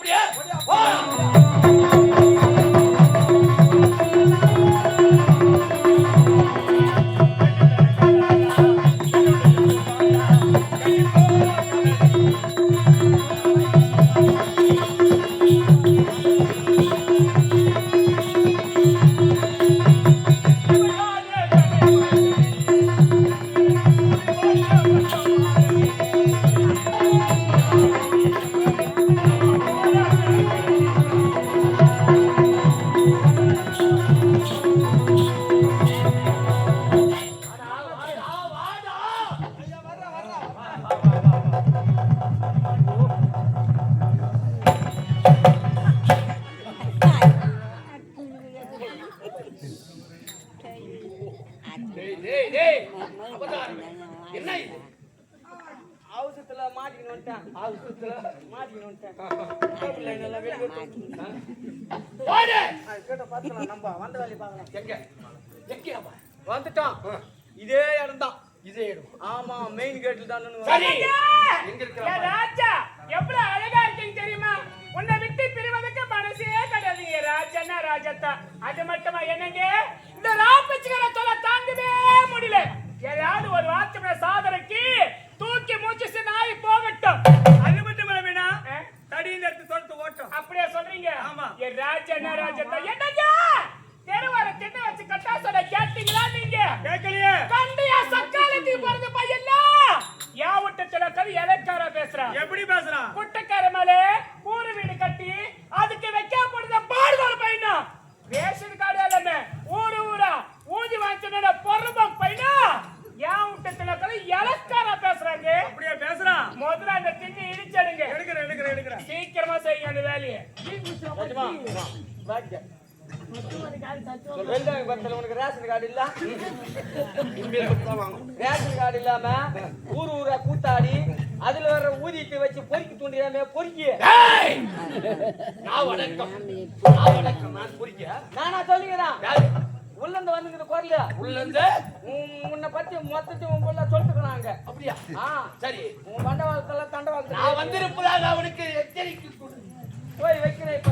அப்படியே என்ன இது அவசரத்துல மாட்டிக்கணும் வந்துட்டேன். அவசரத்துல மாட்டிக்கணும் வந்துட்டேன். கேட்ட பார்த்துக்கலாம், நம்ம வந்த வேலையை பார்க்கலாம். எங்க வந்துட்டோம். இதே இடம் தான். இதே இடம். ஆமா, மெயின் கேட்ல தான். சரி, எங்க இருக்கிற ராஜா எவ்வளவு அழகா இருக்கீங்க தெரியுமா? உன்னை விட்டு பிரிவதற்கு மனசே கிடையாதுங்க. ராஜன்னா ராஜத்தா. அது மட்டுமா என்னங்க இந்த ராப்பச்சிகர தொலை தாங்கவே முடியல. ஏதாவது ஒரு வார்த்தை சாதனைக்கு தூக்கி மூச்சு நாய் போகட்டும். அது மட்டும் இல்ல வேணா தடியில எடுத்து தொடுத்து ஓட்டும். அப்படியே சொல்றீங்க? ஆமா. என் ராஜன்னா ராஜத்தா. என்னங்க தெருவார திண்ண வச்சு கட்டா சொல்ல கேட்டீங்களா நீங்க? கேட்கலையே. கண்டியா சக்காலத்துக்கு பிறந்த பையன்ல யாவட்டத்துல கவி இலக்காரா பேசுறான். எப்படி பேசுறான்? குட்டக்கார மேலே கூறு வீடு கட்டி அதுக்கு வைக்கப்படுற பாடுதோட பையனா. ரேஷன் கார்டு எல்லாமே ஊரு ஊரா ஊதி வாங்கின பொறுமை பையனா. யாவட்டத்துல கவி இலக்காரா பேசுறாங்க. அப்படியே பேசுறான். முதல்ல அந்த திண்ணி இடிச்சிடுங்க. எடுக்கிறேன். சீக்கிரமா செய்யுங்க அந்த வேலையை. உனக்கு ரேஷன் கார்டு இல்ல? ரேஷன் கார்டு இல்லாம ஊர் ஊரா கூத்தாடி அதுல வர்ற ஊதியத்தை வச்சு பொறுக்கி தூண்டிடாம பொறுக்கி. நான் வணக்கம். நான் பொறிக்க நானா சொல்லிக்கிறேன். உள்ளந்து வந்துங்கிற குரல உள்ளந்து உன்னை பத்தி மொத்தத்தையும் உள்ள சொல்லிட்டுக்கிறாங்க. அப்படியா? சரி, உன் பண்டவாளத்துல தண்டவாளத்துல நான் வந்திருப்பதாக அவனுக்கு எச்சரிக்கை கொடு. போய் வைக்கிறேன்.